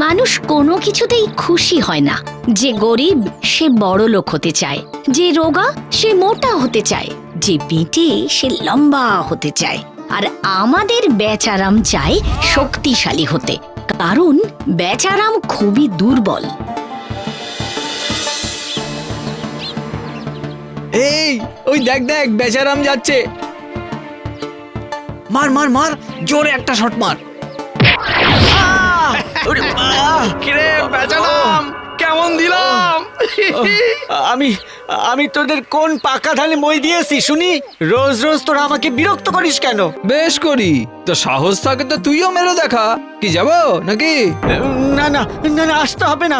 মানুষ কোনো কিছুতেই খুশি হয় না। যে গরিব সে বড় লোক হতে চায়, যে রোগা সে মোটা হতে চায়, যে বেঁটে সে লম্বা হতে চায়। আর আমাদের বেচারাম চায় শক্তিশালী হতে, কারণ বেচারাম খুবই দুর্বল। এই ওই দেখ দেখ বেচারাম যাচ্ছে। মার মার মার, জোরে একটা শট মার। কিরে বেচারাম, কেমন দিলাম? আমি আমি তোদের কোন পাকা ধানে মই দিয়েছি শুনি? রোজ রোজ তোরা আমাকে বিরক্ত করিস কেন? বেশ করি, তো সাহস থাকে তো তুইও মেরে দেখা। কি যাবো নাকি? না না না না, আসতে হবে না।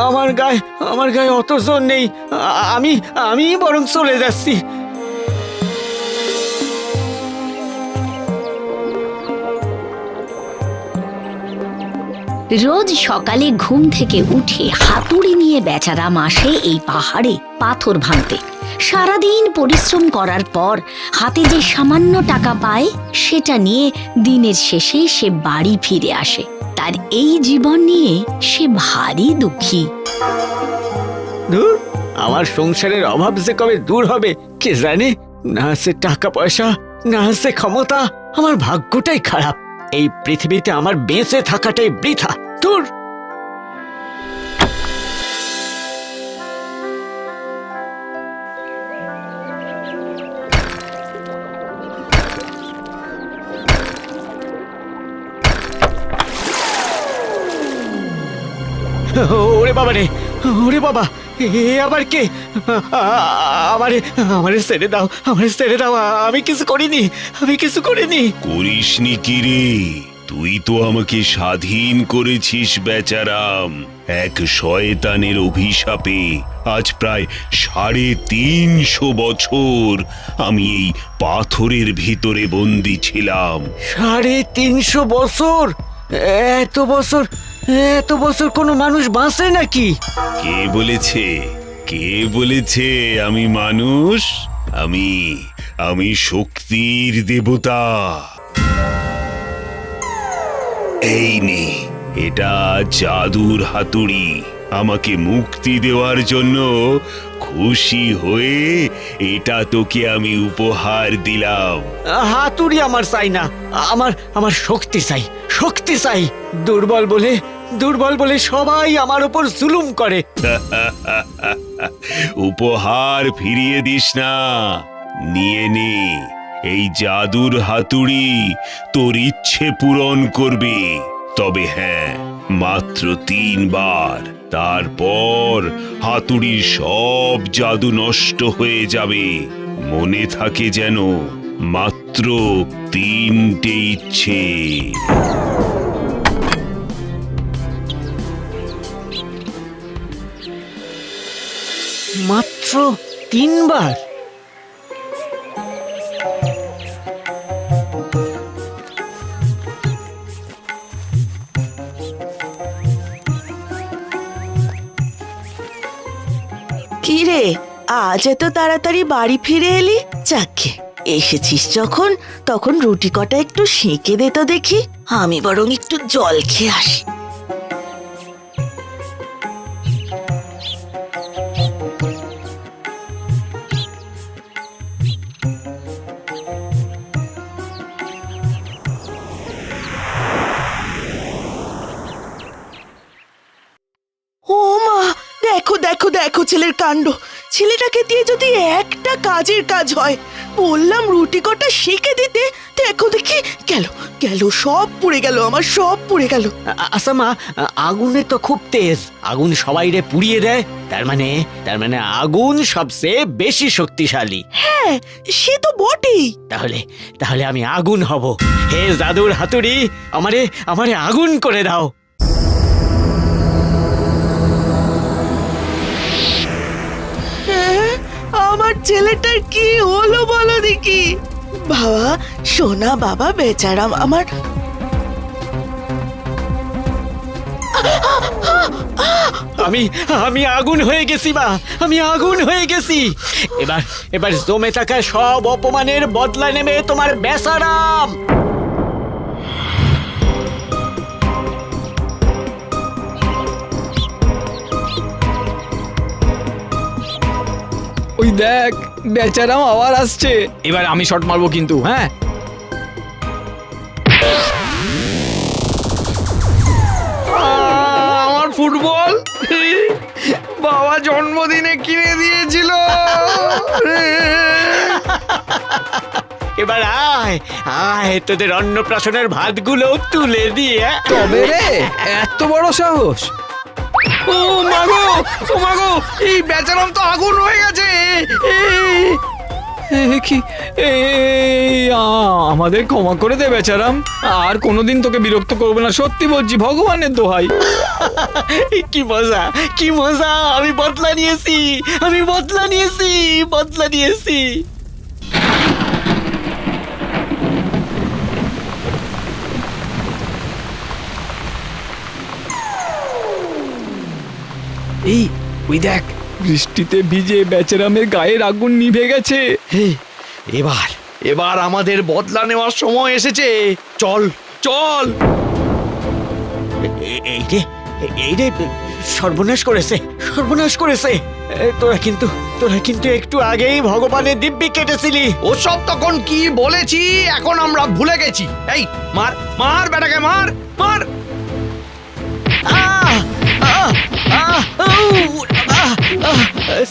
আমার গায়ে অত জোর নেই। আমি আমি বরং চলে যাচ্ছি। রোজ সকালে ঘুম থেকে উঠে হাতুড়ি নিয়ে বেচারাম আসে এই পাহাড়ে পাথর ভাঙতে। সারাদিন পরিশ্রম করার পর হাতে যে সামান্য টাকা পায় সেটা নিয়ে দিনের শেষে সে বাড়ি ফিরে আসে। তার এই জীবন নিয়ে সে ভারী দুঃখী। দূর, আমার সংসারের অভাব যে কবে দূর হবে কে জানে। না আছে টাকা পয়সা, না আছে ক্ষমতা। আমার ভাগ্যটাই খারাপ। এই পৃথিবীতে আমার বেঁচে থাকাটাই বৃথা। দূর। ওরে বাবা রে, ওরে বাবা, এ আবার কে? আমারে আমারে ছেড়ে দাও, আমারে ছেড়ে দাও। আমি কিছু করিনি, আমি কিছু করিনি। করিসনি কি রে? তুই তো আমাকে স্বাধীন করেছিস বেচারাম। এক শয়তানের অভিশাপে আজ প্রায় 350 বছর আমি এই পাথরের ভিতরে বন্দী ছিলাম। 350 বছর? এত বছর, এত বছর কোনো মানুষ বাঁচে নাকি? কে বলেছে? কে বলেছে আমি মানুষ? আমি শক্তির দেবতা। এই নে, এটা জাদুর হাতুড়ি। আমাকে মুক্তি দেওয়ার জন্য খুশি হয়ে এটা তোকে আমি উপহার দিলাম। হাতুড়ি আমার চাই না, আমার শক্তি চাই, শক্তি চাই। দুর্বল বলে সবাই আমার উপর জুলুম করে। উপহার ফিরিয়ে দিস না, নিয়ে নে। এই জাদুর হাতুড়ি তোর ইচ্ছে পূরণ করবে। তবে হ্যাঁ, মাত্র 3 বার। তারপর হাতুড়ির সব জাদু নষ্ট হয়ে যাবে। মনে থাকে যেন, মাত্র 3টে ইচ্ছে। মাত্র 3 বার? কি রে, আজ এত তাড়াতাড়ি বাড়ি ফিরে এলি? যাকে, এসেছিস যখন তখন রুটি কটা একটু সেঁকে দে তো দেখি। আমি বরং একটু জল খেয়ে আসি। ও মা, দেখো দেখো দেখো ছেলের কাণ্ড। ছেলেটাকে দিয়ে যদি একটা কাজের কাজ হয়। বললাম রুটি কটা সেঁকে দিতে, দেখো দেখি গেল গেল, সব পুড়ে গেল, আমার সব পুড়ে গেল। আচ্ছা মা, আগুনে তো খুব তেজ। আগুন সবাইরে পুড়িয়ে দেয়, তার মানে আগুন সবচেয়ে বেশি শক্তিশালী। হ্যাঁ, সে তো বটেই। তাহলে আমি আগুন হব। হে জাদুর হাতুড়ি, আমারে আগুন করে দাও। আমার ছেলেটার কি হলো বলো দেখি। বাবা, সোনা বাবা বেচারাম আমার। আমি আগুন হয়ে গেছি মা, আমি আগুন হয়ে গেছি। এবার জমে থাকা সব অপমানের বদলা নেবে তোমার বেচারাম। ওই দেখ বেচারাম আবার আসছে। এবার আমি শট মারবো কিন্তু, হ্যাঁ? আমার ফুটবল বাবা জন্মদিনে কিনে দিয়েছিল। এবার আয় আয়, তোদের অন্নপ্রাশনের ভাতগুলো তুলে দিয়ে। তবে রে এত বড় সাহস! ও মাগো, ও মাগো, এই বেচারাম তো আগুন হয়ে গেছে। কি আমাদের ক্ষমা করে দে বেচারাম, আর কোনোদিন তোকে বিরক্ত করবো না, সত্যি বলছি, ভগবানের দোহাই। কি মজা, কি মজা! আমি বদলা নিয়েছি, আমি বদলা নিয়েছি, বদলা নিয়েছি। এই ওই দেখ, বৃষ্টিতে ভিজে বেচারামের গায়ের আগুন নিভে গেছে। এবার এবার আমাদের বদলা নেওয়ার সময় এসেছে। চল চল। এই রে সর্বনাশ করেছে, সর্বনাশ করেছে। তোরা কিন্তু একটু আগেই ভগবানের দিব্যি কেটেছিলি। ওসব তখন কি বলেছি এখন আমরা ভুলে গেছি। এই মার মার বেটাকে, মার মার।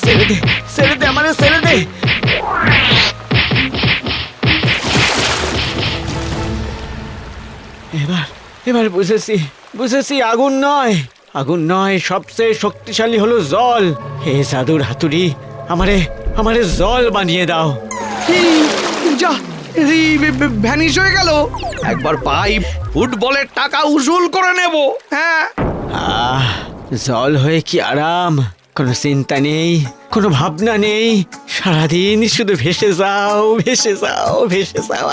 ছেড়ে দে, ছেড়ে দে, আমারে ছেড়ে দে। এবার বুঝেছি, আগুন নয়, আগুন নয়, সবচেয়ে শক্তিশালী হলো জল। হে জাদুর হাতুড়ি, আমারে জল বানিয়ে দাও। যা, এই ভ্যানিশ হয়ে গেল। একবার পাই ফুটবলের টাকা উসুল করে নেব। হ্যাঁ, জল হয়ে কি আরাম, কোনো চিন্তা নেই, কোনো ভাবনা নেই, সারাদিন শুধু ভেসে যাও, ভেসে যাও, ভেসে যাও।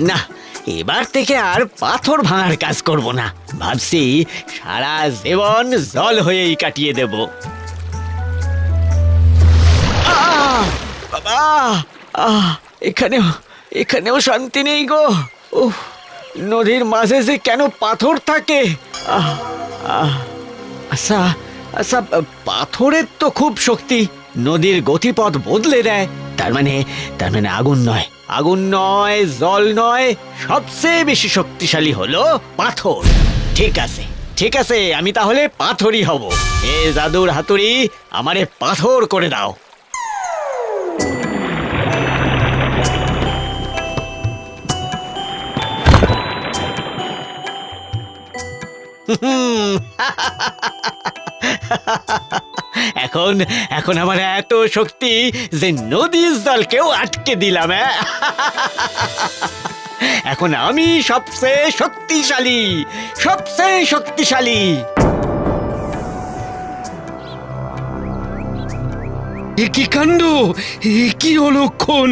না, এবার থেকে আর পাথর ভাঙার কাজ করব না। ভাবছি সারা জীবন জল হয়েই কাটিয়ে দেব। বাবা, এখানেও শান্তি নেই গো। উফ, নদীর মাঝে যে কেন পাথর থাকে। আচ্ছা আচ্ছা, পাথরের তো খুব শক্তি, নদীর গতিপথ বদলে দেয়। তার মানে আগুন নয়, জল নয়, সবচেয়ে বেশি শক্তিশালী হলো পাথর। ঠিক আছে, আমি তাহলে পাথরই হব। এ জাদুর হাতুড়ি, আমারে পাথর করে দাও। এখন আমার এত শক্তি যে নদীর জলকেও আটকে দিলাম। এখন আমি সবচেয়ে শক্তিশালী। এ কি কাণ্ড, এ কি অলক্ষণ!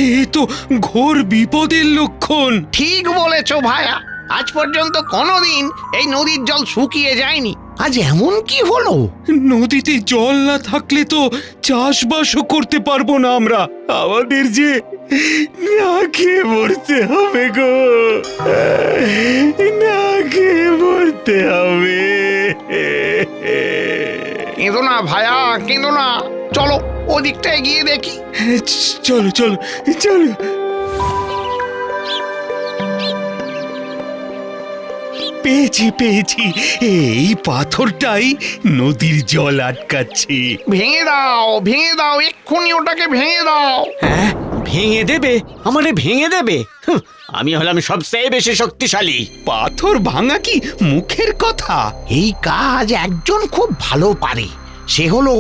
এ তো ঘোর বিপদের লক্ষণ। ঠিক বলেছো ভায়া, আজ পর্যন্ত কোনোদিন এই নদীর জল শুকিয়ে যায়নি, আজ এমন কি হলো? নদীতে জল না থাকলে তো চাষবাসও করতে পারবো না আমরা। আমাদের যে না খেয়ে মরতে হবে গো, না খেয়ে মরতে হবে। কেঁদো না ভায়া, কেঁদো না, চলো ওদিকটা গিয়ে দেখি। চলো চলো চলো। পেয়েছি, এই পাথরটাই নদীর জল আটকাচ্ছে। ভেঙে দাও, এক্ষুনি ওটাকে ভেঙে দাও। হ্যাঁ, ভেঙে দেবে? আমারে ভেঙে দেবে? আমি হলাম সবচেয়ে বেশি শক্তিশালী। পাথর ভাঙা কি মুখের কথা? এই কাজ একজন খুব ভালো পারে, সে হলো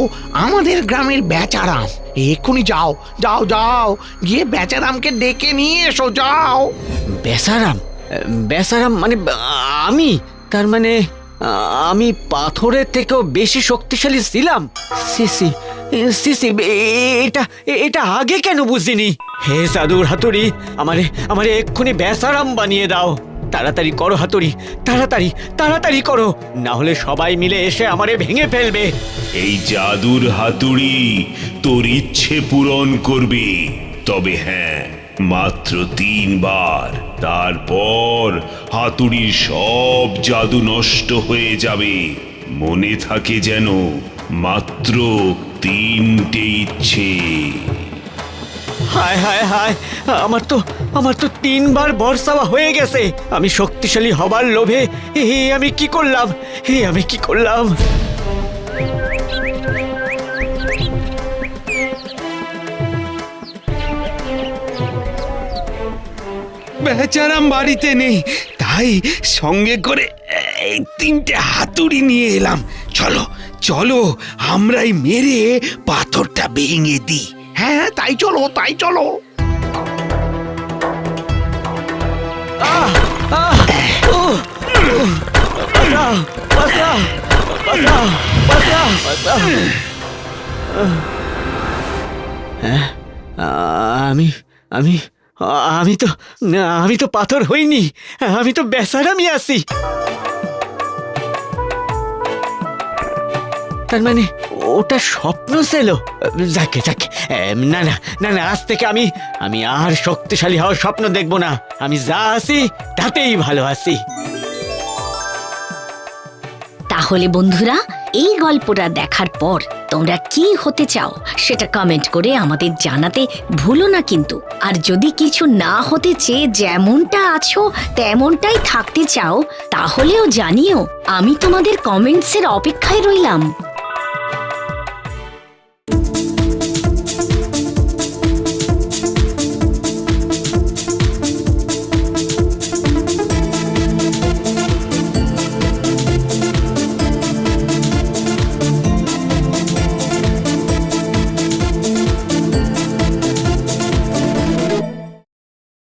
আমাদের গ্রামের বেচারাম। এক্ষুনি যাও গিয়ে বেচারামকে ডেকে নিয়ে এসো, যাও। বেচারাম মানে আমি? তার মানে আমি পাথরের থেকেও বেশি শক্তিশালী ছিলাম? সিসি, এটা আগে কেন বুঝিনি? হে জাদুর হাতুড়ি, আমারে এক্ষুনি বেচারাম বানিয়ে দাও। তাড়াতাড়ি করো হাতুড়ি, তাড়াতাড়ি তাড়াতাড়ি করো, না হলে সবাই মিলে এসে আমারে ভেঙে ফেলবে। এই জাদুর হাতুড়ি তোর ইচ্ছে পূরণ করবে, তবে হ্যাঁ, মাত্র 3 বার। তারপর হাতুড়ির সব জাদু নষ্ট হয়ে যাবে। মনে থাকে যেন, মাত্র 3টে ইচ্ছে। হায় হায় হায়, আমার তো 3 বার বর্ষাওয়া হয়ে গেছে। আমি শক্তিশালী হবার লোভে আমি কি করলাম, আমি কি করলাম? বেচারাম বাড়িতে নেই, তাই সঙ্গে করে এই 3টে হাতুড়ি নিয়ে এলাম। চলো চলো, আমরাই মেরে পাথরটা ভেঙে দিই। হ্যাঁ, তাই চলো, তাই চলো। আহ আহ উহ, উহ, বাঁচাও, বাঁচাও, বাঁচাও, বাঁচাও, বাঁচাও। হ্যাঁ, আমি আমি আমি তো পাথর হইনি, আমি তো বেচারামি আছি। তার মানে ওটা স্বপ্ন ছিল? যাকে যাকে, না না না না, আজ থেকে আমি আর শক্তিশালী হওয়ার স্বপ্ন দেখব না। আমি যা আছি তাতেই ভালো আছি। তাহলে বন্ধুরা, এই গল্পটা দেখার পর তোমরা কি হতে চাও সেটা কমেন্ট করে আমাদের জানাতে ভুলো না কিন্তু। আর যদি কিছু না হতে চেয়ে যেমনটা আছো তেমনটাই থাকতে চাও, তাহলেও জানিও। আমি তোমাদের কমেন্টসের অপেক্ষায় রইলাম।